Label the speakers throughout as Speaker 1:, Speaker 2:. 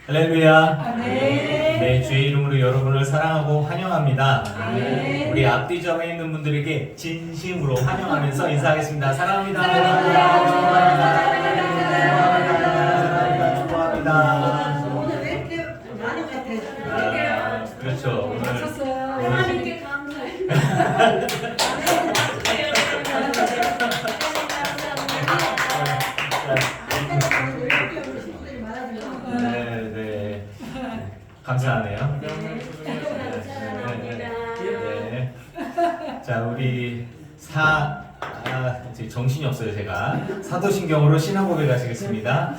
Speaker 1: 할렐루야.
Speaker 2: 네.
Speaker 1: 네, 주의 이름으로 여러분을 사랑하고 환영합니다.
Speaker 2: 네.
Speaker 1: 우리 앞뒤점에 있는 분들에게 진심으로 환영하면서 인사하겠습니다. 사랑합니다. 축복합니다.
Speaker 2: 오늘 왜 이렇게 많은 것 같아요?
Speaker 1: 그렇죠. 오늘
Speaker 3: 하나님께 감사해요.
Speaker 1: 네. 감사하네요. 네. 자, 우리 정신이 없어요, 제가. 사도신경으로 신앙 고백하시겠습니다.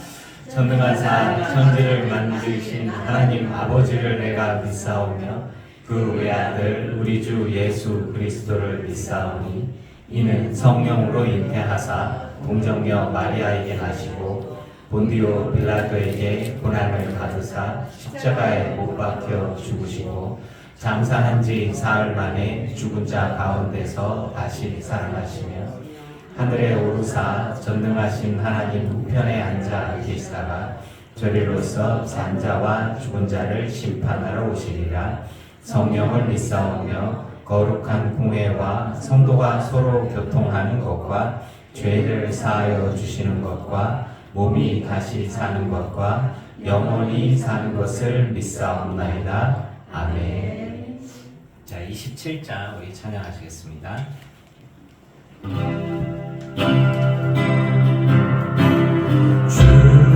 Speaker 1: 전능하사 천지를 만드신 하나님 아버지를 내가 믿사오며 그 외아들 우리 주 예수 그리스도를 믿사오니 이는 성령으로 잉태하사 공정녀 마리아에게 나시고 본디오 빌라도에게 고난을 받으사 십자가에 못 박혀 죽으시고 장사한 지 사흘 만에 죽은 자 가운데서 다시 살아나시며 하늘에 오르사 전능하신 하나님 우편에 앉아 계시다가 저리로서 산 자와 죽은 자를 심판하러 오시리라. 성령을 믿사오며 거룩한 공회와 성도가 서로 교통하는 것과 죄를 사하여 주시는 것과 몸이 다시 사는 것과 영원히 사는 것을 믿사옵나이다. 아멘. 자, 27장 우리 찬양하시겠습니다.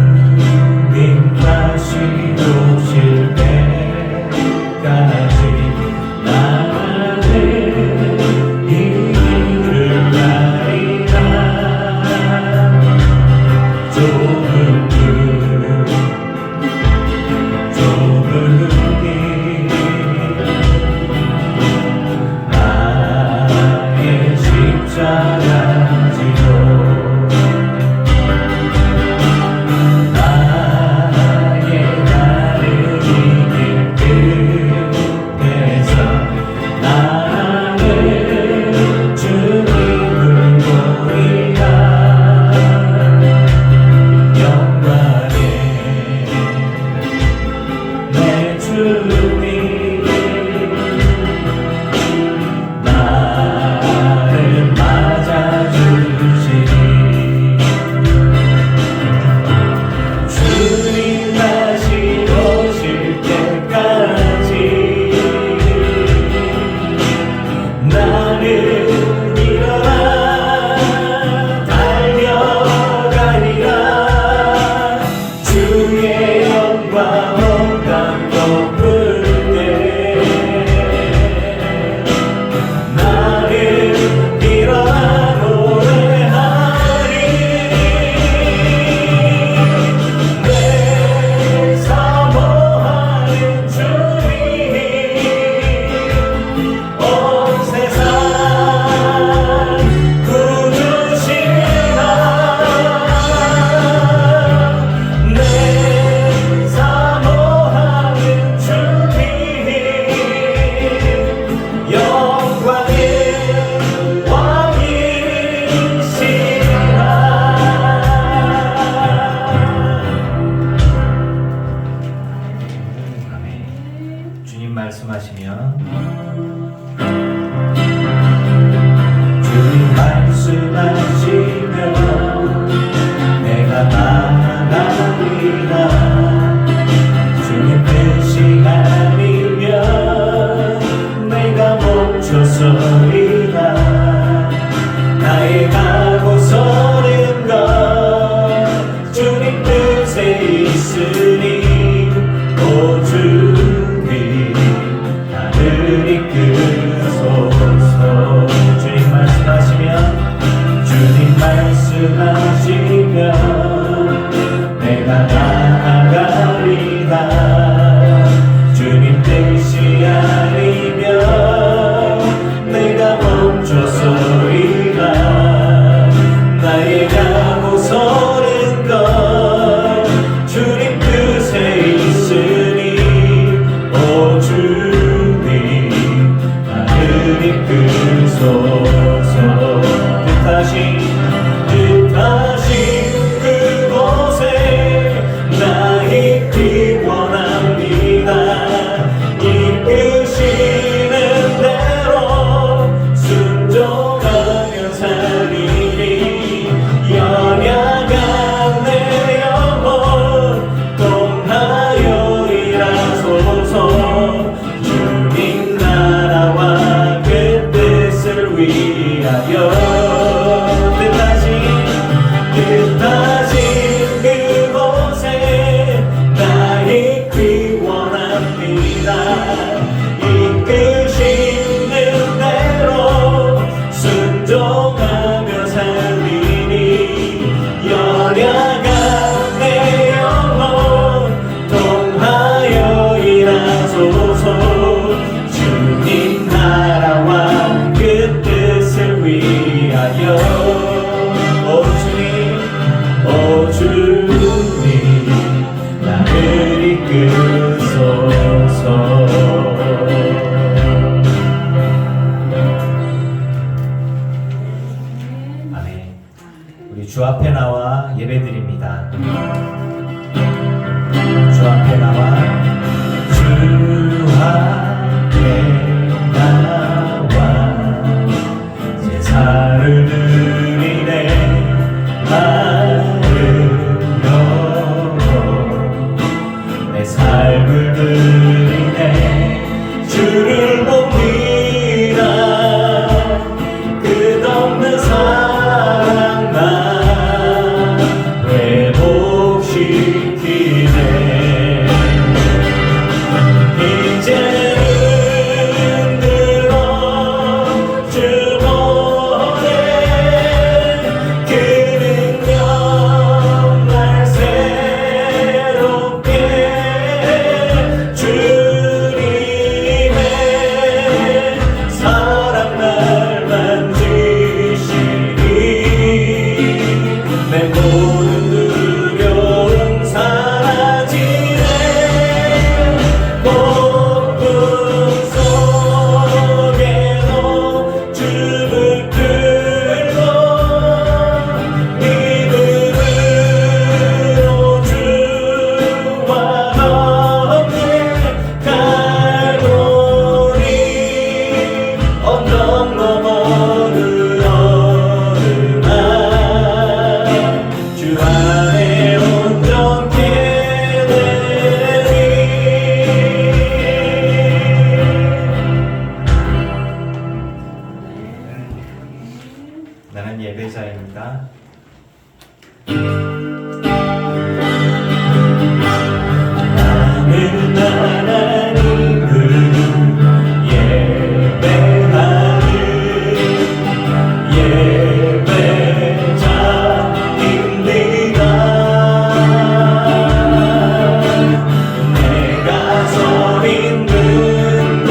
Speaker 1: 주님 다시 오실 때까지 나는 이를 가리라. 좁은 길 나의 십자가 지고 나의 나를 이길 끝에서 나는 주님을 보리라. 영광에 내 주님 나를 맞아주시니 주님 다시 오실 때까지 나는 일어나 달려가리라. 주의 영광 온 땅 덮을 때 나는 일어나 노래하리. 내 사모하는 주님 온 세상 구주시나 내 사모하는 주님 영광의 왕이시라. 아멘. 주님 말씀하시면 주님 말씀하시면 내가 나아가리라. 주님 뜻이 아니면 내가 멈춰서리라. 나의 가고서는 것 주님 뜻에 있으니 오 주님 나를 이끄소서. 주님 말씀하시면 주님 말씀하시면 내가 나아가리라. 주님 뜻이 아니면 내가 멈춰서리라. 나의 가고서는 것 주님 뜻에 있으니 오 주님 나를 이끄소서. 뜻하신 우리 주 앞에 나와 예배드립니다. 주 앞에 나와 주 앞에 나와 제사를 드리네 마음 열고 내 삶을 드리네 주를 봅니다 끝없는 사랑만 회복시키네 이제는 들어 주 보내 그 능력 날 새롭게 주님의 사랑 날 만지시니 내 모든 두려움 사라지네 폭풍 속에도 주를 들고 믿음으로 주와 함께 갈고리 언덕 넘어 흐르나 주 안에 온전케 되리 나는 예배자입니다. 나는 하나님을 예배하는 예배자입니다. 내가 서 있는 곳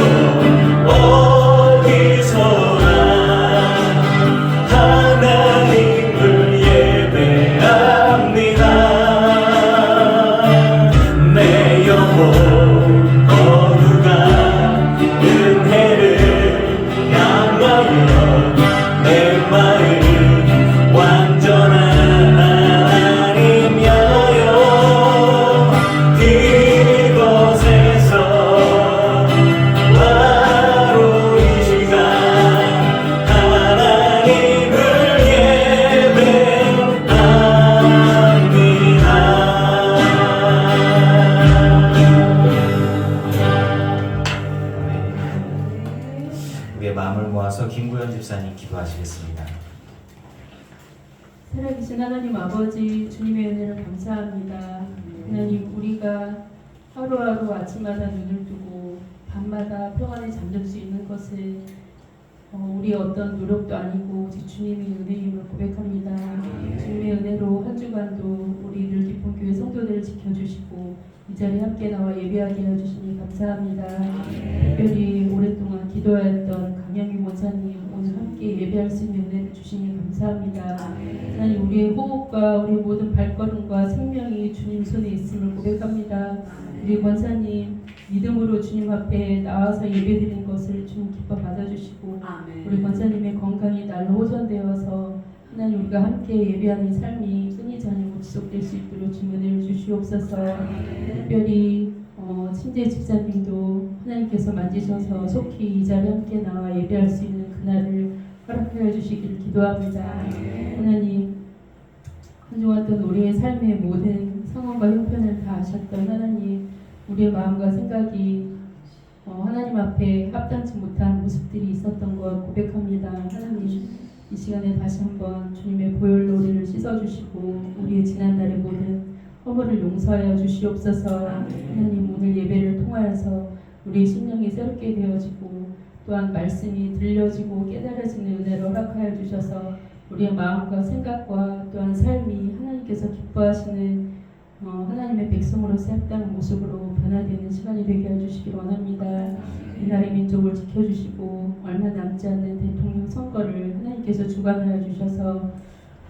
Speaker 1: 어디서나 하나님을 예배합니다. 내 영혼 거두가 은혜를 향하여 내 마음 완전한 하나님 향하여 이곳에서 바로 이 시간 하나님을 예배합니다. 우리의 마음을 모아서 김구현 집사님 기도하시겠습니다.
Speaker 4: 살아계신 하나님 아버지 주님의 은혜를 감사합니다. 하나님 우리가 하루하루 아침마다 눈을 뜨고 밤마다 평안에 잠들 수 있는 것은 우리의 어떤 노력도 아니고 오직 주님의 은혜임을 고백합니다. 주님의 은혜로 한 주간도 우리 늘 기쁜 교회 성도들을 지켜주시고 이 자리에 함께 나와 예배하게 해주시니 감사합니다. 특별히 오랫동안 기도하였던 강영희 원사님 오늘 함께 예배할 수 있는 은혜를 주시니 감사합니다. 하나님 우리의 호흡과 우리의 모든 발걸음과 생명이 주님 손에 있음을 고백합니다. 우리 권사님 믿음으로 주님 앞에 나와서 예배드리는 것을 주님 기뻐 받아주시고 우리 권사님의 건강이 날로 호전되어서 하나님 우리가 함께 예배하는 삶이 끊이지 않고 지속될 수 있도록 주님 은혜를 주시옵소서. 특별히 친재 집사님도 하나님께서 만지셔서 속히 이 자리에 함께 나와 예배할 수 있는 그날을 허락하여 주시기를 기도합니다. 하나님 한 주간 동안 우리의 삶의 모든 상황과 형편을 다 아셨던 하나님 우리의 마음과 생각이 하나님 앞에 합당치 못한 모습들이 있었던 것 고백합니다. 하나님 이 시간에 다시 한번 주님의 보혈로 우리를 씻어주시고 우리의 지난날의 모든 허물을 용서하여 주시옵소서. 하나님 오늘 예배를 통하여서 우리의 심령이 새롭게 되어지고 또한 말씀이 들려지고 깨달아지는 은혜를 허락하여 주셔서 우리의 마음과 생각과 또한 삶이 하나님께서 기뻐하시는 하나님의 백성으로서 합당한 모습으로 변화되는 시간이 되게 해주시기 원합니다. 이 나라의 민족을 지켜주시고 얼마 남지 않는 대통령 선거를 하나님께서 주관하여 주셔서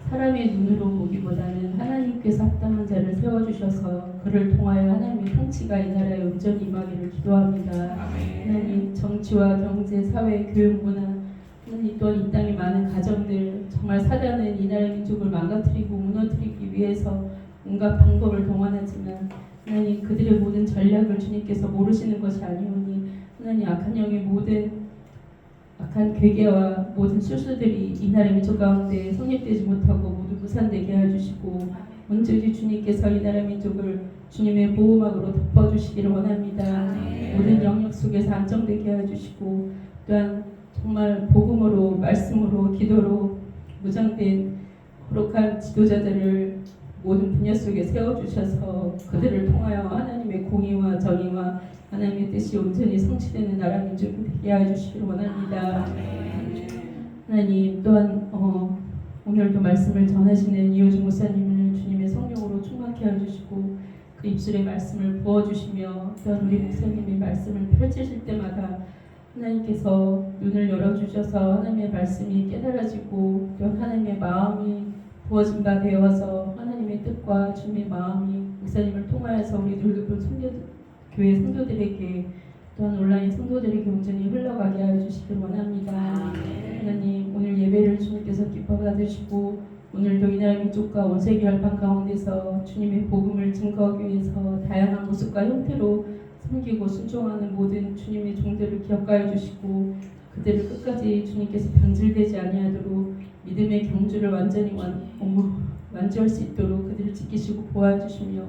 Speaker 4: 사람의 눈으로 보기보다는 하나님께서 합당한 자를 세워주셔서 그를 통하여 하나님의 통치가 이 나라에 온전히 임하기를 기도합니다. 하나님 정치와 경제, 사회, 교육, 문화 하나님 또한 이 땅의 많은 가정들 정말 사단은 이 나라의 민족을 망가뜨리고 무너뜨리기 위해서 온갖 방법을 동원하지만 하나님 그들의 모든 전략을 주님께서 모르시는 것이 아니오니 하나님 악한 영의 모든 악한 괴계와 모든 술수들이 이 나라의 민족 가운데 성립되지 못하고 모두 무산되게 해주시고 온전히 주님께서 이 나라 민족을 주님의 보호막으로 덮어주시기를 원합니다. 모든 영역 속에서 안정되게 해주시고 또한 정말 복음으로 말씀으로 기도로 무장된 거룩한 지도자들을 모든 분야 속에 세워주셔서 그들을 통하여 하나님의 공의와 정의와 하나님의 뜻이 온전히 성취되는 나라 민족이 되게 해주시기를 원합니다. 하나님 또한 오늘도 말씀을 전하시는 이호준 목사님을 주님의 성령으로 충만케 해주시고 그 입술에 말씀을 부어주시며 또한 우리 목사님의 말씀을 펼치실 때마다 하나님께서 눈을 열어주셔서 하나님의 말씀이 깨달아지고 또한 하나님의 마음이 부어진 바 되어서 하나님의 뜻과 주님의 마음이 목사님을 통하여서 우리 놀랍은 교회 성도들에게 또한 온라인 성도들에게 온전히 흘러가게 해주시길 원합니다. 하나님 오늘 예배를 주님께서 기뻐 받으시고 오늘도 이 나라 민족과 온 세계 열방 가운데서 주님의 복음을 증거하기 위해서 다양한 모습과 형태로 섬기고 순종하는 모든 주님의 종들을 기억하여 주시고 그들을 끝까지 주님께서 변질되지 아니하도록 믿음의 경주를 완전히 완주할 수 있도록 그들을 지키시고 보호해주시며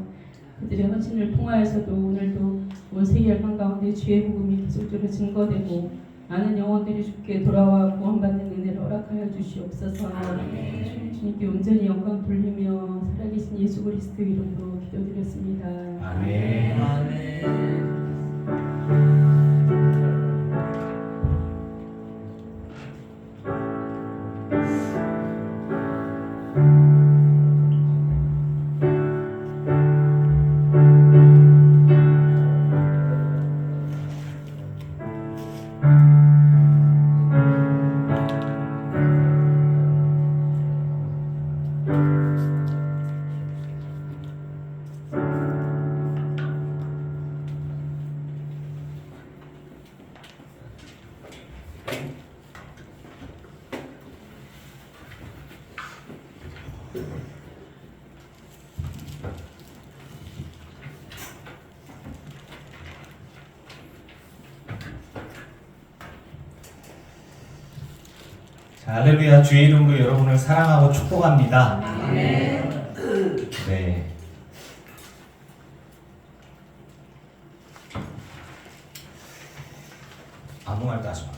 Speaker 4: 그들의 헌신을 통하여서도 오늘도 온 세계 열방 가운데 주의 복음이 계속적으로 증거되고 많은 영혼들이 주께 돌아와 구원받는 은혜를 허락하여 주시옵소서. 주님께 온전히 영광 돌리며 살아계신 예수 그리스도 이름으로 기도드렸습니다.
Speaker 1: 아멘.
Speaker 2: 아멘.
Speaker 1: 자, 할렐루야. 주의 이름으로 여러분을 사랑하고 축복합니다.
Speaker 2: 아멘.
Speaker 1: 네. 아무 말도 하지 마.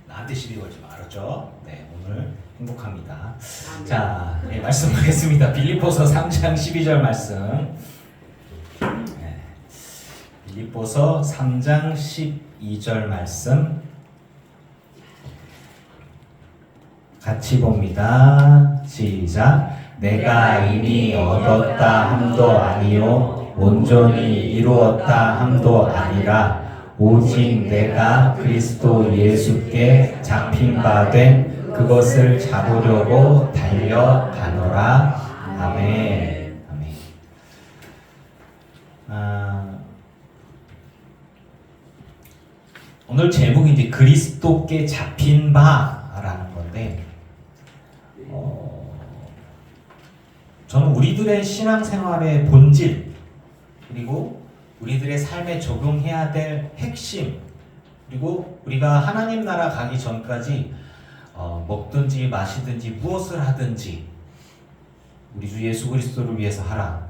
Speaker 1: 나한테 시비 걸지 마. 알았죠? 네, 오늘 행복합니다. 자, 네, 말씀하겠습니다. 빌립보서 3장 12절 말씀. 네. 빌립보서 3장 12절 말씀 같이 봅니다. 시작. 내가 이미 얻었다 함도 아니요 온전히 이루었다 함도 아니라 오직 내가 그리스도 예수께 잡힌 바 된 그것을 잡으려고 달려가노라. 아멘. 아멘. 오늘 제목이 이제 그리스도께 잡힌 바라는 건데, 저는 우리들의 신앙생활의 본질 그리고 우리들의 삶에 적용해야 될 핵심 그리고 우리가 하나님 나라 가기 전까지 먹든지 마시든지 무엇을 하든지 우리 주 예수 그리스도를 위해서 하라.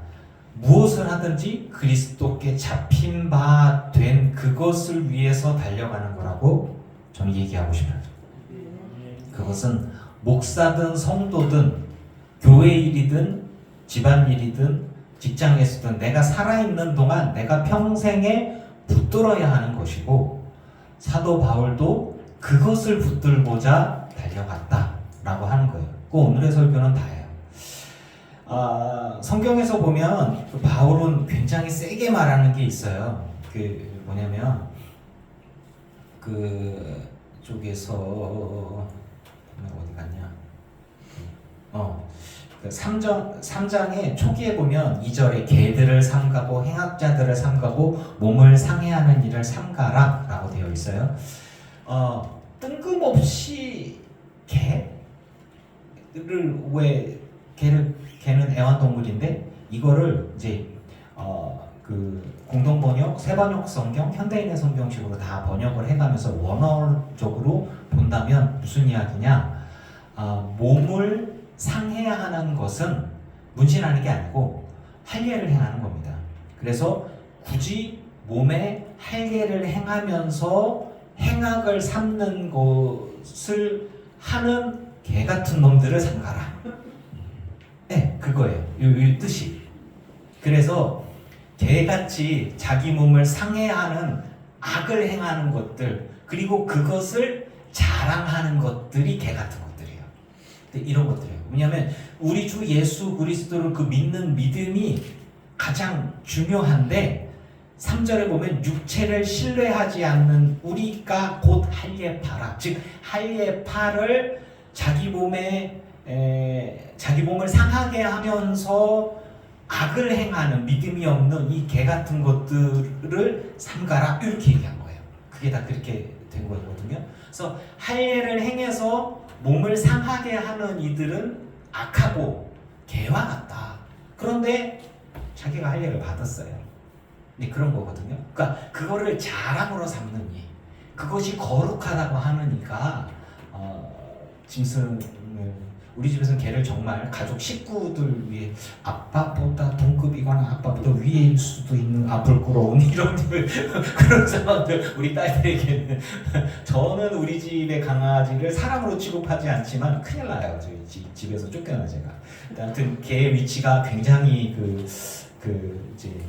Speaker 1: 무엇을 하든지 그리스도께 잡힌 바 된 그것을 위해서 달려가는 거라고 저는 얘기하고 싶어요. 그것은 목사든 성도든 교회 일이든 집안일이든 직장에서든 내가 살아있는 동안 내가 평생에 붙들어야 하는 것이고 사도 바울도 그것을 붙들고자 달려갔다라고 하는 거예요. 그 오늘의 설교는 다예요. 성경에서 보면 바울은 굉장히 세게 말하는 게 있어요. 그 뭐냐면 그 쪽에서 어디 갔냐? 3장의 초기에 보면 2절에 개들을 삼가고 행악자들을 삼가고 몸을 상해하는 일을 삼가라 라고 되어 있어요. 뜬금없이 왜 걔는 애완동물인데 이거를 이제 그 공동번역, 세번역 성경, 현대인의 성경식으로 다 번역을 해가면서 원어적으로 본다면 무슨 이야기냐? 몸을 상해하는 것은 문신하는 게 아니고 할례를 행하는 겁니다. 그래서 굳이 몸에 할례를 행하면서 행악을 삼는 것을 하는 개 같은 놈들을 삼가라. 네, 그거예요. 이 뜻이. 그래서 개같이 자기 몸을 상해하는 악을 행하는 것들, 그리고 그것을 자랑하는 것들이 개 같은 것들이에요. 이런 것들이에요. 왜냐하면 우리 주 예수 그리스도를 그 믿는 믿음이 가장 중요한데 3절에 보면 육체를 신뢰하지 않는 우리가 곧 할례파라. 즉 할례파를 자기 몸을 상하게 하면서 악을 행하는 믿음이 없는 이 개 같은 것들을 삼가라 이렇게 얘기한 거예요. 그게 다 그렇게 된 거거든요. 그래서 할례를 행해서 몸을 상하게 하는 이들은 악하고 개와 같다. 그런데 자기가 할례를 받았어요. 네, 그런 거거든요. 그러니까 그거를 자랑으로 삼는 이, 그것이 거룩하다고 하는 이가 짐승을, 우리 집에서는 개를 정말 가족 식구들 위해 아빠보다 동급이거나 아빠보다 위일 수도 있는 부끄러운 이런 그런 상황들 우리 딸들에게는 저는 우리 집의 강아지를 사람으로 취급하지 않지만 큰일 나요. 저희 집에서 쫓겨나 제가. 아무튼 개의 위치가 굉장히 이제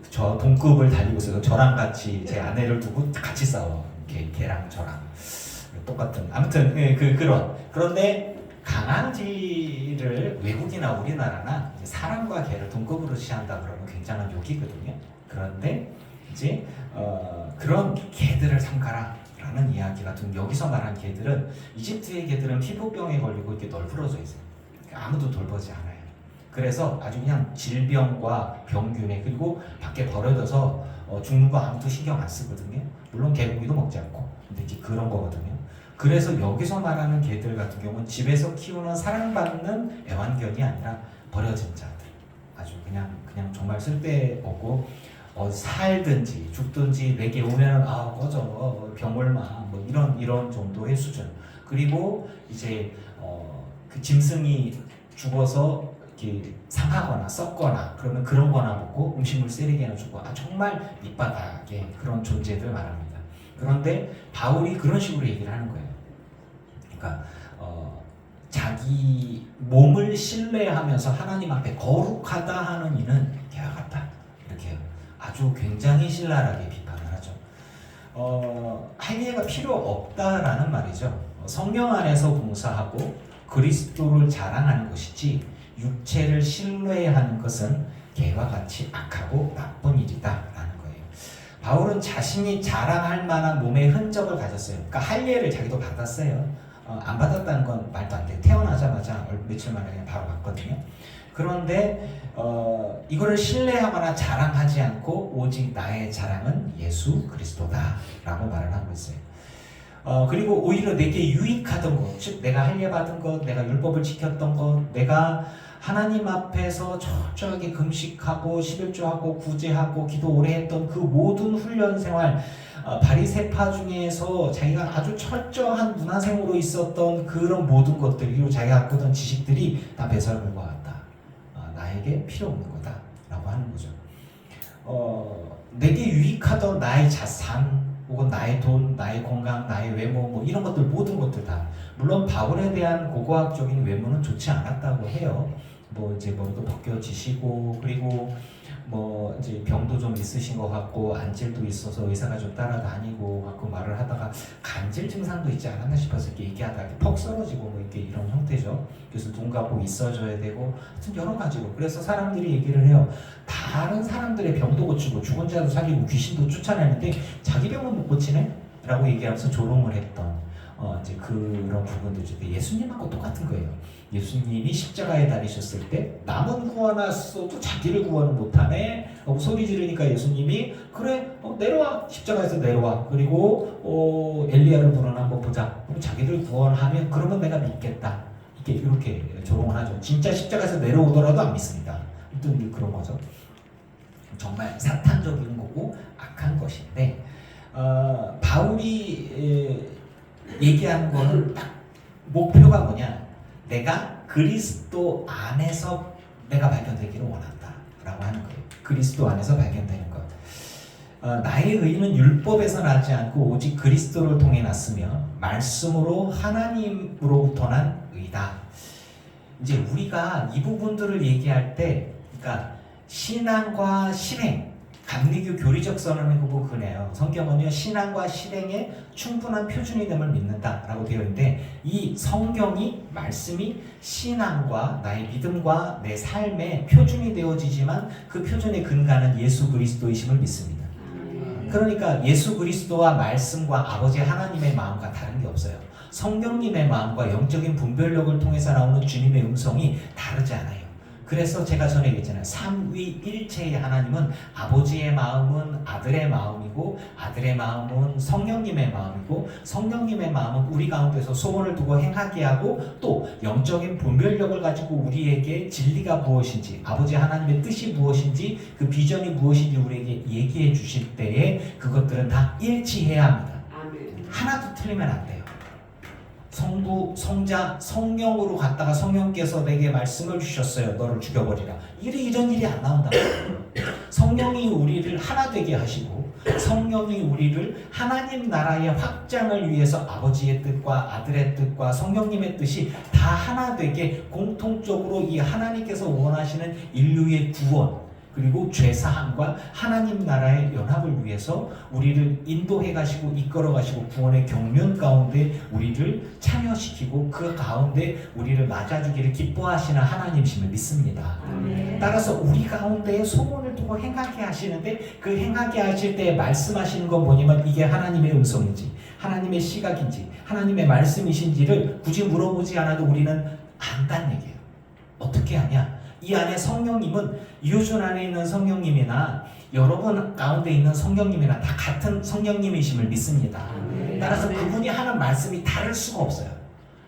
Speaker 1: 저 동급을 달리고 있어서 저랑 같이 제 아내를 두고 같이 싸워. 개랑 저랑 똑같은. 아무튼 그런데 강아지를 외국이나 우리나라나 사람과 개를 동급으로 취한다 그러면 굉장한 욕이거든요. 그런데 이제 그런 개들을 삼가라라는 이야기 같은, 여기서 말한 개들은 이집트의 개들은 피부병에 걸리고 이렇게 널브러져 있어요. 아무도 돌보지 않아요. 그래서 아주 그냥 질병과 병균에, 그리고 밖에 버려져서 죽는 거 아무도 신경 안 쓰거든요. 물론 개고기도 먹지 않고, 근데 이제 그런 거거든요. 그래서 여기서 말하는 개들 같은 경우는 집에서 키우는 사랑받는 애완견이 아니라 버려진 자들, 아주 그냥 정말 쓸데없고 살든지 죽든지 내게 오면 꺼져 병올마 뭐 이런 정도의 수준. 그리고 이제 그 짐승이 죽어서 이렇게 상하거나 썩거나 그러면 그런 거나 먹고 음식물 쓰레기나 주고 정말 밑바닥의 그런 존재들 말합니다. 그런데 바울이 그런 식으로 얘기를 하는 거예요. 그러니까 자기 몸을 신뢰하면서 하나님 앞에 거룩하다 하는 이는 개와 같다. 이렇게 아주 굉장히 신랄하게 비판을 하죠. 할례가 필요 없다라는 말이죠. 성령 안에서 봉사하고 그리스도를 자랑하는 것이지 육체를 신뢰하는 것은 개와 같이 악하고 나쁜 일이다라는 거예요. 바울은 자신이 자랑할 만한 몸의 흔적을 가졌어요. 그러니까 할례를 자기도 받았어요. 안 받았다는 건 말도 안 돼. 태어나자마자 며칠 만에 그냥 바로 받거든요. 그런데 이거를 신뢰하거나 자랑하지 않고 오직 나의 자랑은 예수 그리스도다라고 말을 하고 있어요. 그리고 오히려 내게 유익하던 것, 즉 내가 할례 받은 것, 내가 율법을 지켰던 것, 내가 하나님 앞에서 철저하게 금식하고 11조하고 구제하고 기도 오래 했던 그 모든 훈련 생활, 바리새파 중에서 자기가 아주 철저한 문화생으로 있었던 그런 모든 것들, 그리고 자기가 갖고 있던 지식들이 다 배설물과 같다. 나에게 필요 없는 거다 라고 하는 거죠. 내게 유익하던 나의 자산 혹은 나의 돈, 나의 건강, 나의 외모 뭐 이런 것들, 모든 것들 다, 물론 바울에 대한 고고학적인 외모는 좋지 않았다고 해요. 뭐 이제 머리도 벗겨지시고, 그리고 뭐 이제 병도 좀 있으신 것 같고 안질도 있어서 의사가 좀 따라다니고 갖고 말을 하다가 간질 증상도 있지 않았나 싶어서 이렇게 얘기하다가 퍽 쓰러지고 뭐 이렇게 이런 형태죠. 그래서 눈 감고 있어줘야 되고 하여튼 여러 가지로. 그래서 사람들이 얘기를 해요. 다른 사람들의 병도 고치고 죽은 자도 살리고 귀신도 쫓아내는데 자기 병은 못 고치네? 라고 얘기하면서 조롱을 했던 이제 그런 부분들이죠. 예수님하고 똑같은 거예요. 예수님이 십자가에 달리셨을 때 남은 구원했어도 자기를 구원을 못하네 하고 소리 지르니까 예수님이 그래 내려와, 십자가에서 내려와, 그리고 엘리야를 부르나 한번 보자, 그럼 자기를 구원하면 그러면 내가 믿겠다, 이렇게 조롱을 하죠. 진짜 십자가에서 내려오더라도 안 믿습니다. 또 그런 거죠. 정말 사탄적인 거고 악한 것인데 바울이 얘기하는 거는 딱 목표가 뭐냐? 내가 그리스도 안에서 내가 발견되기를 원한다라고 하는 거예요. 그리스도 안에서 발견되는 것. 나의 의는 율법에서 나지 않고 오직 그리스도를 통해 났으며 말씀으로 하나님으로부터 난 의다. 이제 우리가 이 부분들을 얘기할 때, 그러니까 신앙과 실행, 감리교 교리적 선언을 보고 그래요. 성경은요 신앙과 실행에 충분한 표준이 됨을 믿는다라고 되어 있는데 이 성경이 말씀이 신앙과 나의 믿음과 내 삶의 표준이 되어지지만 그 표준의 근간은 예수 그리스도이심을 믿습니다. 그러니까 예수 그리스도와 말씀과 아버지 하나님의 마음과 다른 게 없어요. 성령님의 마음과 영적인 분별력을 통해서 나오는 주님의 음성이 다르지 않아요. 그래서 제가 전에 얘기했잖아요. 삼위일체의 하나님은 아버지의 마음은 아들의 마음이고 아들의 마음은 성령님의 마음이고 성령님의 마음은 우리 가운데서 소원을 두고 행하게 하고 또 영적인 분별력을 가지고 우리에게 진리가 무엇인지 아버지 하나님의 뜻이 무엇인지 그 비전이 무엇인지 우리에게 얘기해 주실 때에 그것들은 다 일치해야 합니다. 하나도 틀리면 안 돼요. 성부, 성자, 성령으로 갔다가 성령께서 내게 말씀을 주셨어요. 너를 죽여버리라. 이런 일이 안 나온다. 성령이 우리를 하나 되게 하시고 성령이 우리를 하나님 나라의 확장을 위해서 아버지의 뜻과 아들의 뜻과 성령님의 뜻이 다 하나 되게 공통적으로 이 하나님께서 원하시는 인류의 구원 그리고 죄사함과 하나님 나라의 연합을 위해서 우리를 인도해 가시고 이끌어 가시고 구원의 경륜 가운데 우리를 참여시키고 그 가운데 우리를 맞아주기를 기뻐하시는 하나님이심을 믿습니다. 따라서 우리 가운데에 소원을 두고 행하게 하시는데 그 행하게 하실 때 말씀하시는 건 뭐냐면 이게 하나님의 음성인지 하나님의 시각인지 하나님의 말씀이신지를 굳이 물어보지 않아도 우리는 안다는 얘기예요. 어떻게 하냐? 이 안에 성령님은 이호준 안에 있는 성령님이나 여러분 가운데 있는 성령님이나 다 같은 성령님이심을 믿습니다. 따라서 그분이 하는 말씀이 다를 수가 없어요.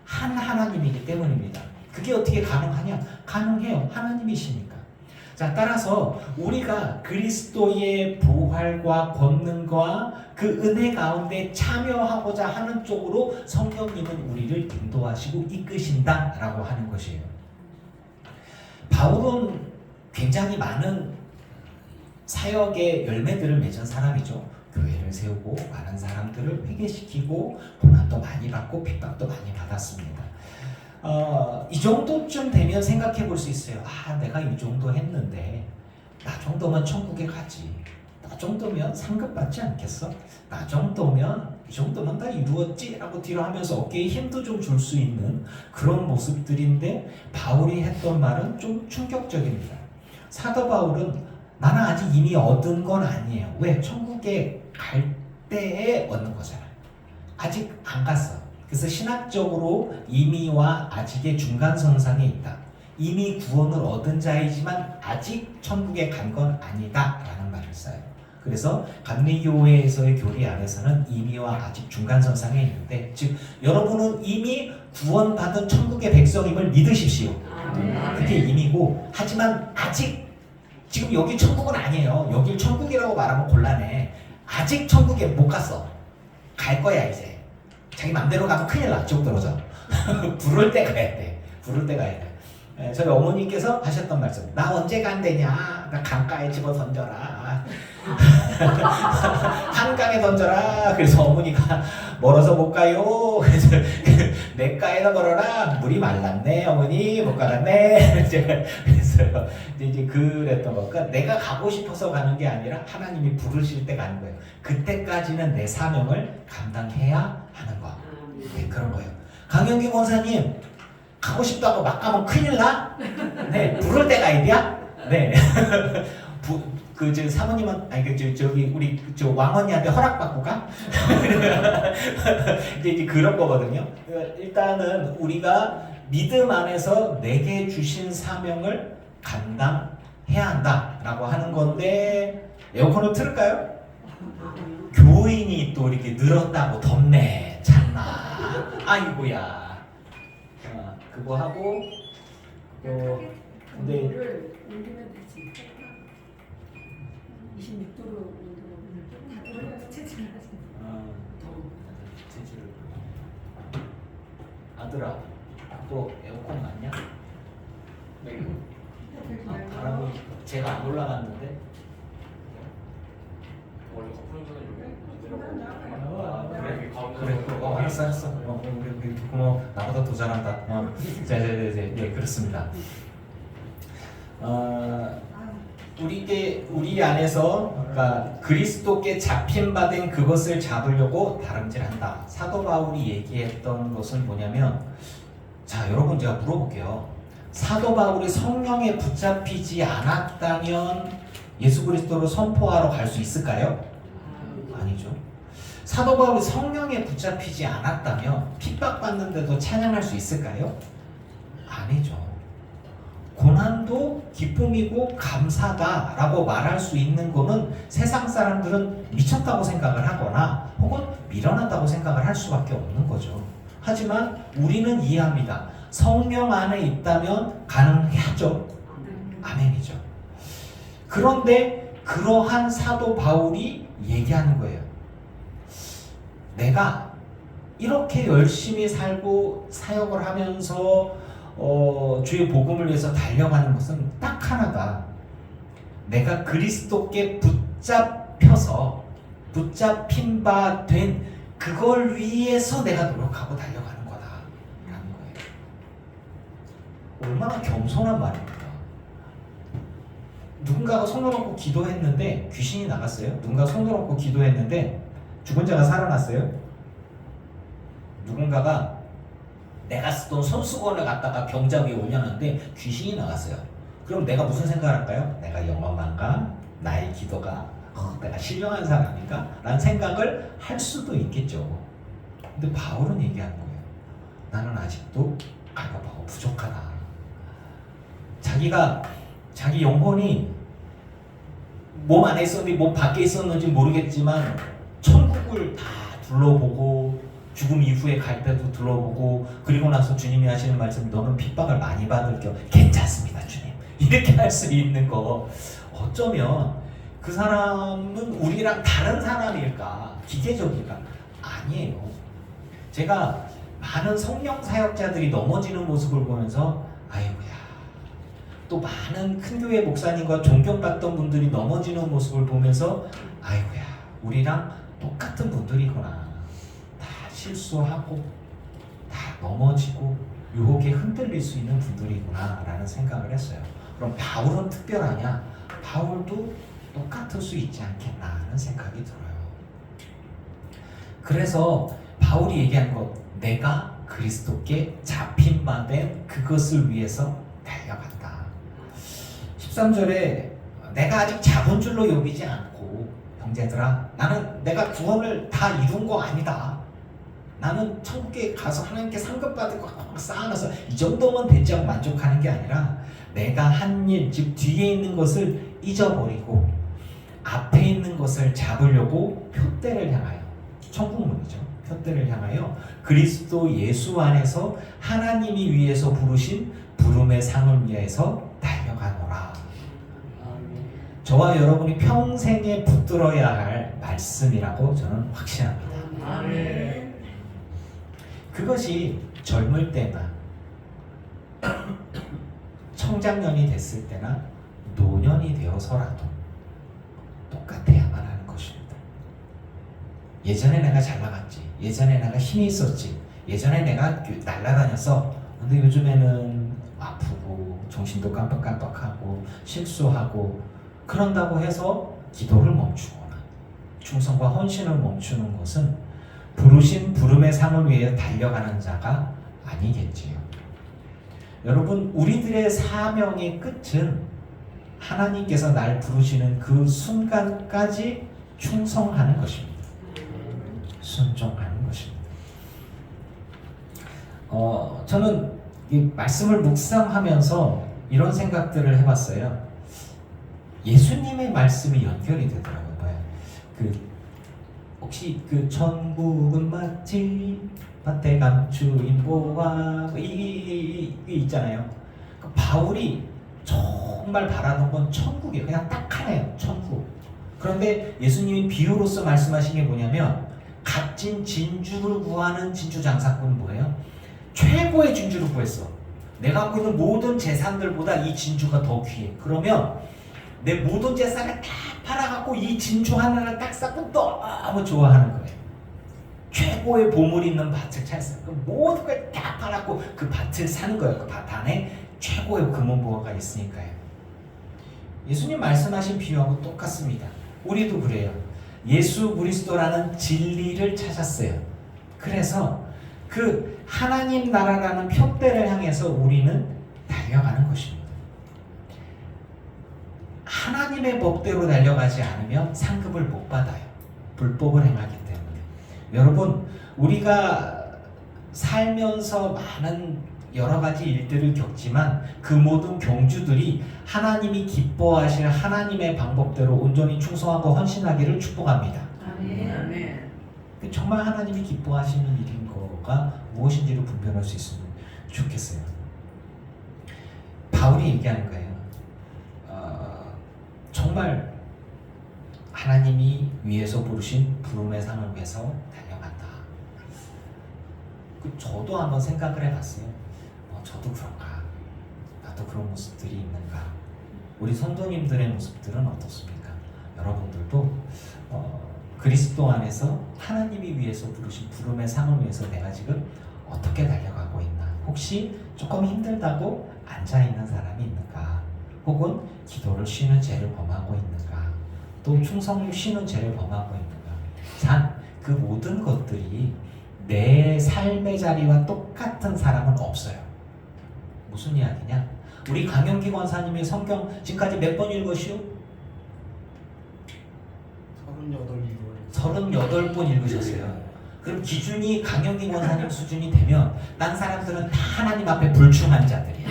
Speaker 1: 한 하나님이기 때문입니다. 그게 어떻게 가능하냐? 가능해요. 하나님이시니까. 자, 따라서 우리가 그리스도의 부활과 권능과 그 은혜 가운데 참여하고자 하는 쪽으로 성령님은 우리를 인도하시고 이끄신다라고 하는 것이에요. 바울은 굉장히 많은 사역의 열매들을 맺은 사람이죠. 교회를 세우고 많은 사람들을 회개시키고 고난도 많이 받고 핍박도 많이 받았습니다. 이 정도쯤 되면 생각해 볼 수 있어요. 내가 이 정도 했는데 나 정도면 천국에 가지. 나 정도면 상급 받지 않겠어? 나 정도면 이 정도면 다 이루었지? 라고 뒤로 하면서 어깨에 힘도 좀 줄 수 있는 그런 모습들인데 바울이 했던 말은 좀 충격적입니다. 사도 바울은 나는 아직 이미 얻은 건 아니에요. 왜? 천국에 갈 때에 얻는 거잖아요. 아직 안 갔어. 그래서 신학적으로 이미와 아직의 중간선상에 있다. 이미 구원을 얻은 자이지만 아직 천국에 간 건 아니다 라는 말을 써요. 그래서 감리교회에서의 교리 안에서는 이미와 아직 중간선상에 있는데 즉 여러분은 이미 구원받은 천국의 백성임을 믿으십시오. 그게 이미고 하지만 아직 지금 여기 천국은 아니에요. 여길 천국이라고 말하면 곤란해. 아직 천국에 못 갔어. 갈 거야 이제. 자기 맘대로 가면 큰일 나. 쭉 떨어져. 부를 때 가야 돼. 부를 때 가야 돼. 저희 어머니께서 하셨던 말씀. 나 언제 간대냐. 나 강가에 집어 던져라. 한강에 던져라. 그래서 어머니가 멀어서 못 가요. 그래서 냇가에다 걸어라. 물이 말랐네 어머니 못 가겠네. 그래서 이제 그랬던 거니까 내가 가고 싶어서 가는 게 아니라 하나님이 부르실 때 가는 거예요. 그때까지는 내 사명을 감당해야 하는 거. 네, 그런 거예요. 강영기 권사님 가고 싶다고 막 가면 큰일 나? 네, 부를 때가 아이디야? 네. 저 사모님은 저기 우리 저 왕언니한테 허락받고 가? 이제 그런 거거든요. 일단은 우리가 믿음 안에서 내게 주신 사명을 감당해야 한다라고 하는 건데 에어컨을 틀을까요? 교인이 또 이렇게 늘었다고 덥네 참나. 아이고야. 그거 하고 근데
Speaker 3: 를 옮기면 되지. 26도로 옮기면 체질을 하지.
Speaker 1: 재질을 아들아 또 에어컨 맞냐? 바람이 제가 안 올라갔는데
Speaker 5: 원래 거푸는 여기
Speaker 1: 아,
Speaker 5: 그래 가운데
Speaker 1: 그래 알았어 우리 고마워 나보다 더 잘한다 네 그렇습니다. 우리 안에서 그러니까 그리스도께 잡힌 바 된 그것을 잡으려고 다름질한다. 사도 바울이 얘기했던 것은 뭐냐면 자 여러분 제가 물어볼게요. 사도 바울이 성령에 붙잡히지 않았다면 예수 그리스도를 선포하러 갈 수 있을까요? 아니죠. 사도 바울이 성령에 붙잡히지 않았다면 핍박받는데도 찬양할 수 있을까요? 아니죠. 고난도 기쁨이고 감사다라고 말할 수 있는 거는 세상 사람들은 미쳤다고 생각을 하거나 혹은 미련하다고 생각을 할 수밖에 없는 거죠. 하지만 우리는 이해합니다. 성령 안에 있다면 가능하죠. 아멘이죠. 그런데 그러한 사도 바울이 얘기하는 거예요. 내가 이렇게 열심히 살고 사역을 하면서 주의 복음을 위해서 달려가는 것은 딱 하나다. 내가 그리스도께 붙잡힌 바 된 그걸 위해서 내가 노력하고 달려가는 거다라는 거예요. 얼마나 겸손한 말입니까? 누군가가 손을 얹고 기도했는데 귀신이 나갔어요. 누군가 손을 얹고 기도했는데 죽은 자가 살아났어요. 누군가가 내가 쓰던 손수건을 갖다가 병자 위에 올려놨는데 귀신이 나갔어요. 그럼 내가 무슨 생각을 할까요? 내가 영험한가? 나의 기도가 내가 신령한 사람인가? 라는 생각을 할 수도 있겠죠. 근데 바울은 얘기하는 거예요. 나는 아직도 갈급하고 부족하다. 자기 영혼이 몸 안에 있었는지 몸 밖에 있었는지 모르겠지만 천국을 다 둘러보고 죽음 이후에 갈 때도 둘러보고 그리고 나서 주님이 하시는 말씀 너는 핍박을 많이 받을 겸 괜찮습니다 주님 이렇게 할 수 있는 거 어쩌면 그 사람은 우리랑 다른 사람일까 기계적일까 아니에요. 제가 많은 성령 사역자들이 넘어지는 모습을 보면서 아이고야 또 많은 큰 교회 목사님과 존경받던 분들이 넘어지는 모습을 보면서 아이고야 우리랑 똑같은 분들이구나. 다 실수하고 다 넘어지고 유혹에 흔들릴 수 있는 분들이구나 라는 생각을 했어요. 그럼 바울은 특별하냐? 바울도 똑같을 수 있지 않겠나 하는 생각이 들어요. 그래서 바울이 얘기한 것 내가 그리스도께 잡힌 바 된 그것을 위해서 달려간다. 13절에 내가 아직 잡은 줄로 여기지 않고 형제들아 나는 내가 구원을 다 이룬 거 아니다. 나는 천국에 가서 하나님께 상급받을 거 막 쌓아놔서 이 정도만 됐자고 만족하는 게 아니라 내가 한 일, 즉 뒤에 있는 것을 잊어버리고 앞에 있는 것을 잡으려고 표대를 향하여 천국문이죠. 표대를 향하여 그리스도 예수 안에서 하나님이 위해서 부르신 부름의 상을 위해서 달려가노라. 저와 여러분이 평생에 붙들어야 할 말씀이라고 저는 확신합니다.
Speaker 2: 아멘.
Speaker 1: 그것이 젊을 때나 청장년이 됐을 때나 노년이 되어서라도 똑같아야만 하는 것입니다. 예전에 내가 잘 나갔지. 예전에 내가 힘이 있었지. 예전에 내가 날아다녔어. 근데 요즘에는 아프고 정신도 깜빡깜빡하고 실수하고 그런다고 해서 기도를 멈추거나 충성과 헌신을 멈추는 것은 부르신 부름의 상을 위해 달려가는 자가 아니겠지요. 여러분 우리들의 사명의 끝은 하나님께서 날 부르시는 그 순간까지 충성하는 것입니다. 순종하는 것입니다. 저는 이 말씀을 묵상하면서 이런 생각들을 해봤어요. 예수님의 말씀이 연결이 되더라고요. 혹시 천국은 마치 밭에 감추인 보화 이 천국이 있잖아요. 그 바울이 정말 바라던 건 천국이에요. 그냥 딱 하나예요. 천국. 그런데 예수님이 비유로서 말씀하신 게 뭐냐면 값진 진주를 구하는 진주 장사꾼은 뭐예요? 최고의 진주를 구했어. 내가 갖고 있는 모든 재산들보다 이 진주가 더 귀해. 그러면 내 모든 재산을 다 팔아갖고 이 진주 하나를 딱 쌓고 너무 좋아하는 거예요. 최고의 보물 있는 밭을 찾았어요. 그 모든 걸 다 팔았고 그 밭을 사는 거예요. 그 밭 안에 최고의 금은보화가 있으니까요. 예수님 말씀하신 비유하고 똑같습니다. 우리도 그래요. 예수 그리스도라는 진리를 찾았어요. 그래서 그 하나님 나라라는 표대를 향해서 우리는 달려가는 것입니다. 하나님의 법대로 달려가지 않으면 상급을 못 받아요. 불법을 행하기 때문에. 여러분, 우리가 살면서 많은 여러 가지 일들을 겪지만 그 모든 경주들이 하나님이 기뻐하실 하나님의 방법대로 온전히 충성하고 헌신하기를 축복합니다.
Speaker 2: 아멘.
Speaker 1: 정말 하나님이 기뻐하시는 일인 거가 무엇인지를 분별할 수 있으면 좋겠어요. 바울이 얘기하는 거예요. 정말 하나님이 위에서 부르신 부름의 상을 위해서 달려간다. 저도 한번 생각을 해봤어요. 저도 그런가? 나도 그런 모습들이 있는가? 우리 성도님들의 모습들은 어떻습니까? 여러분들도 그리스도 안에서 하나님이 위해서 부르신 부름의 상을 위해서 내가 지금 어떻게 달려가고 있나? 혹시 조금 힘들다고 앉아있는 사람이 있는가? 혹은 기도를 쉬는 죄를 범하고 있는가? 또 충성을 쉬는 죄를 범하고 있는가? 참, 그 모든 것들이 내 삶의 자리와 똑같은 사람은 없어요. 무슨 이야기냐? 우리 강영기 권사님이 성경 지금까지 몇 번 읽으시오? 38번 읽으셨어요. 그럼 기준이 강영기 권사님 수준이 되면 딴 사람들은 다 하나님 앞에 불충한 자들이야.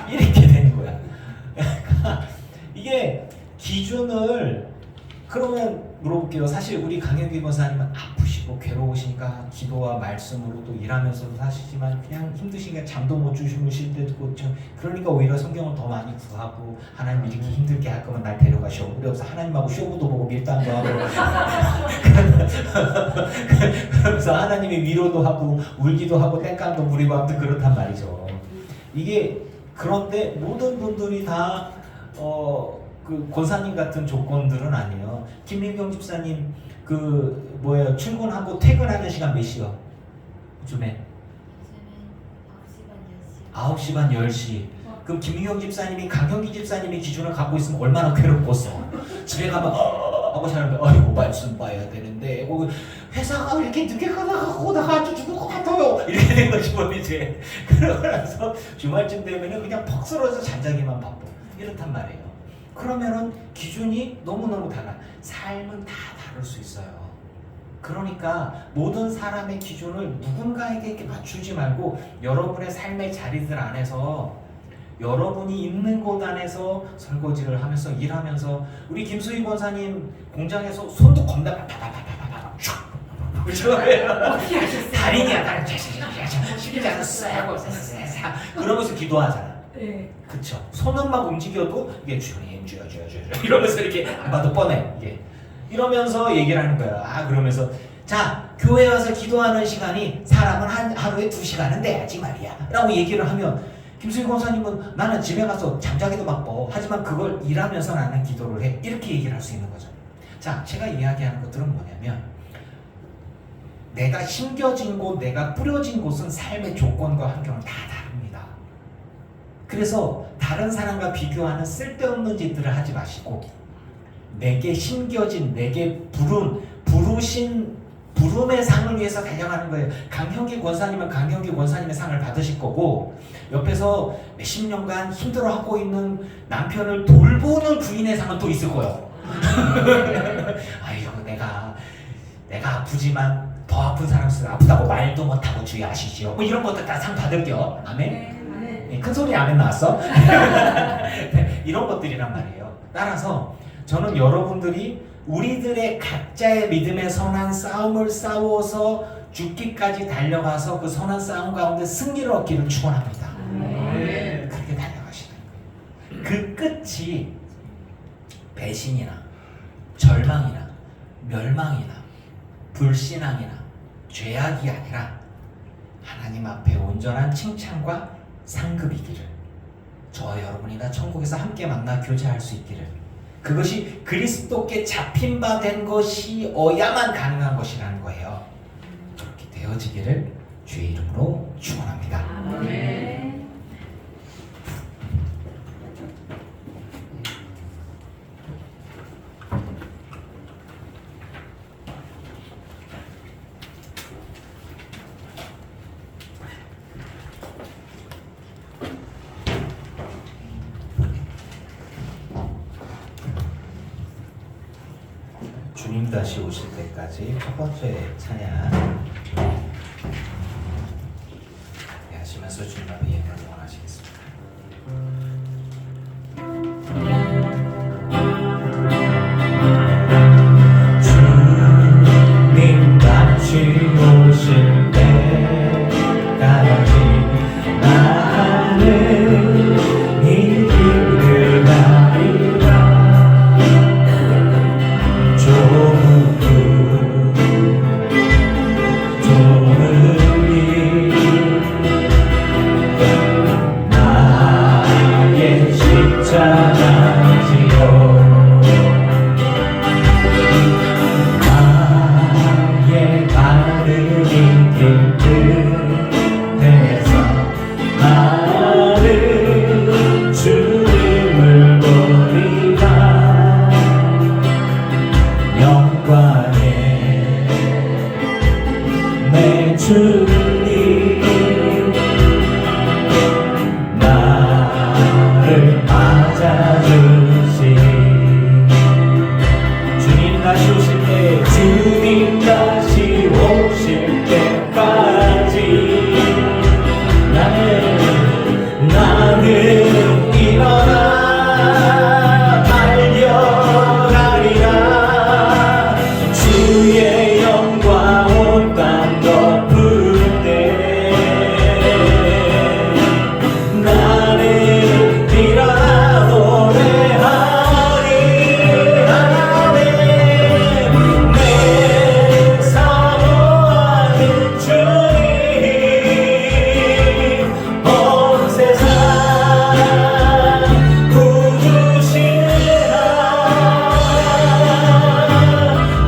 Speaker 1: 이렇게 되는 거야. 그러니까 이게 기준을 그러면 물어볼게요. 사실 우리 강영기 권사님은 아프시고 괴로우시니까 기도와 말씀으로도 일하면서도 사시지만 그냥 힘드시니까 잠도 못 주무실 때도 있고 그러니까 오히려 성경을 더 많이 구하고 하나님 이렇게 힘들게 할 거면 날 데려가시오. 그래서 하나님하고 쇼부도 보고 밀당도 하고 그러면서 하나님의 위로도 하고 울기도 하고 땡깡도 부리고 아무튼 그렇단 말이죠. 이게 그런데 모든 분들이 다 그 권사님 같은 조건들은 아니에요. 김민경 집사님 출근하고 퇴근하는 시간 몇 시요? 요즘에 9시 반 10시. 그럼 김민경 집사님이 강경기 집사님의 기준을 갖고 있으면 얼마나 괴롭겠어. 집에 가면 하고 사는데 아이고 말씀 봐야 되는데 회사가 이렇게 늦게 가다가 아주 죽을 것 같아요. 이렇게 된 거지 뭐 이제. 그러고 나서 주말쯤 되면은 그냥 퍽 쓰러져 잠자기만 바빠. 이렇단 말이에요. 그러면은 기준이 너무너무 달라. 삶은 다 다를 수 있어요. 그러니까 모든 사람의 기준을 누군가에게 이렇게 맞추지 말고 여러분의 삶의 자리들 안에서 여러분이 있는 곳 안에서 설거지를 하면서 일하면서 우리 김수희 권사님 공장에서 손도 겁나 파파파파파파 그렇죠? 달인이야 달인 십자가 쎄고 쎄쎄 그러면서 기도하잖아.
Speaker 3: 네.
Speaker 1: 그쵸. 손은 막 움직여도 이게 주님 주여 이러면서 이렇게 안 봐도 뻔해 이게. 이러면서 얘기를 하는 거야. 그러면서 자 교회 와서 기도하는 시간이 사람은 하루에 2시간은 돼야지 말이야 라고 얘기를 하면 김수희 권사님은 나는 집에 가서 잠자기도 바빠. 하지만 그걸 일하면서 나는 기도를 해. 이렇게 얘기를 할 수 있는 거죠. 자, 제가 이야기하는 것들은 뭐냐면 내가 심겨진 곳, 내가 뿌려진 곳은 삶의 조건과 환경은 다 다릅니다. 그래서 다른 사람과 비교하는 쓸데없는 짓들을 하지 마시고 내게 심겨진, 내게 부르신 부름의 상을 위해서 달려가는 거예요. 강형기 권사님은 강형기 권사님의 상을 받으실 거고 옆에서 몇십 년간 힘들어하고 있는 남편을 돌보는 부인의 상은 또 있을 거예요. 아이고 내가 아프지만 더 아픈 사람 있어요. 아프다고 말도 못하고 주의 아시지요. 뭐 이런 것들 다 상 받을게요. 아멘? 네, 큰 소리 아멘 나왔어? 이런 것들이란 말이에요. 따라서 저는 여러분들이 우리들의 각자의 믿음의 선한 싸움을 싸워서 죽기까지 달려가서 그 선한 싸움 가운데 승리를 얻기를 축원합니다.
Speaker 2: 아멘.
Speaker 1: 그렇게 달려가시는 거예요. 그 끝이 배신이나 절망이나 멸망이나 불신앙이나 죄악이 아니라 하나님 앞에 온전한 칭찬과 상급이기를, 저와 여러분이나 천국에서 함께 만나 교제할 수 있기를, 그것이 그리스도께 잡힌 바 된 것이어야만 가능한 것이라는 거예요. 그렇게 되어지기를 주의 이름으로 축원합니다.
Speaker 2: 아멘.
Speaker 1: 주님 다시 오실 때까지 첫 번째 찬양 하시면서 주님 앞에 예물을 원하시겠습니다. 주님 다시 오실 때까지 나는 이 길을 가리라. 나의 십자가지요 나의 바른 길 끝에서 나를 주님을 보리라. 영광의 내 주님 나를 맞아주시. 주님 다시 오실 때, 주님 다시 오실 때까지 나는 일어나 달려가리라. 주의 영광 온 땅 덮을 때 나는 일어나 노래하리. 아멘. 내 사모하는 주님 온 세상 구주시라.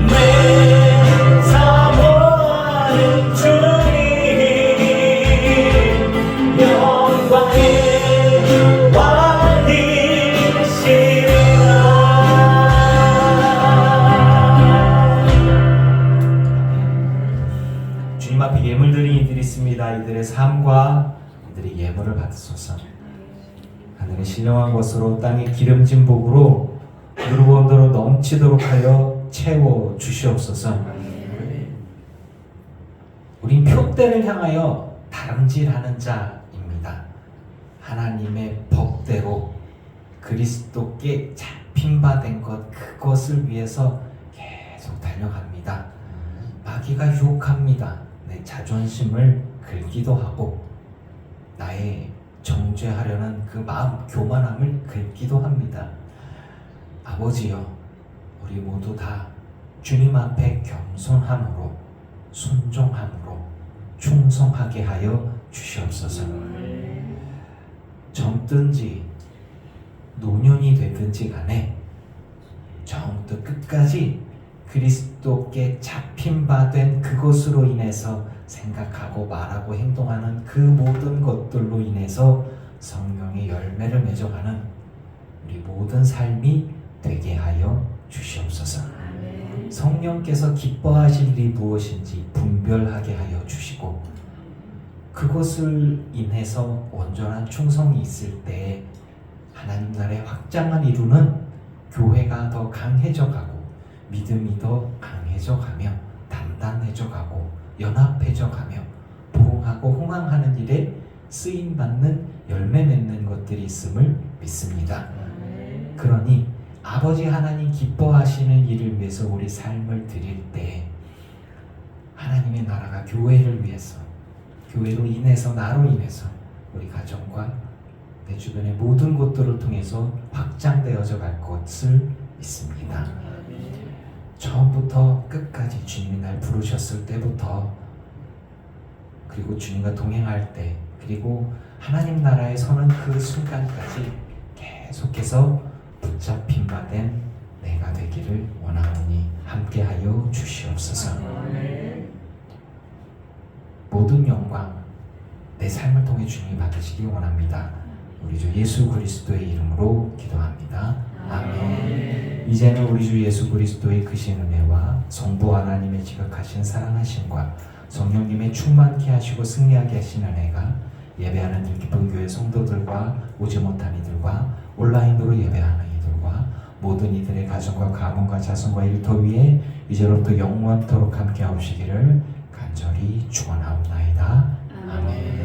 Speaker 1: 내 사모하는 주님 영광의 왕이시라. 주님 앞에 예물 드린 이들이 있습니다. 이들의 삶과 이들의 예물을 받으소서. 하늘의 신령한 것으로 땅의 기름진 복으로 누르본대로 넘치도록 하여 채워 주시옵소서. 우린 표대를 향하여 다름질하는 자입니다. 하나님의 법대로 그리스도께 잡힌 바 된 것, 그것을 위해서 계속 달려갑니다. 마귀가 유혹합니다. 내 자존심을 긁기도 하고 나의 정죄하려는 그 마음, 교만함을 긁기도 합니다. 아버지여, 우리 모두 다 주님 앞에 겸손함으로, 순종함으로 충성하게 하여 주시옵소서. 젊든지 노년이 되든지 간에 처음부터 끝까지 그리스도께 잡힌 바 된 그것으로 인해서 생각하고 말하고 행동하는 그 모든 것들로 인해서 성령의 열매를 맺어가는 우리 모든 삶이 되게 하여 주시옵소서. 성령께서 기뻐하실 일이 무엇인지 분별하게 하여 주시고, 그것을 인해서 온전한 충성이 있을 때 하나님 나라의 확장을 이루는 교회가 더 강해져 가고, 믿음이 더 강해져 가며, 단단해져 가고, 연합해져 가며, 부흥하고 흥황하는 일에 쓰임받는 열매 맺는 것들이 있음을 믿습니다. 그러니 아버지 하나님 기뻐하시는 일을 위해서 우리 삶을 드릴 때 하나님의 나라가 교회를 위해서, 교회로 인해서, 나로 인해서 우리 가정과 내 주변의 모든 곳들을 통해서 확장되어져 갈 것을 믿습니다. 처음부터 끝까지 주님이 날 부르셨을 때부터, 그리고 주님과 동행할 때, 그리고 하나님 나라에 서는 그 순간까지 계속해서 붙잡힌 바 된 내가 되기를 원하오니 함께하여 주시옵소서. 모든 영광 내 삶을 통해 주님이 받으시기 원합니다. 우리 주 예수 그리스도의 이름으로 기도합니다. 아멘. 이제는 우리 주 예수 그리스도의 크신 은혜와 성부 하나님의 지극하신 사랑하심과 성령님의 충만케 하시고 승리하게 하신 은혜가 예배하는 들기쁜 교회 성도들과 오지 못한 이들과 온라인으로 예배하는 이들과 모든 이들의 가정과 가문과 자손과 일터 위에 이제로부터 영원토록 함께 하시기를 간절히 축원하옵나이다. 아멘.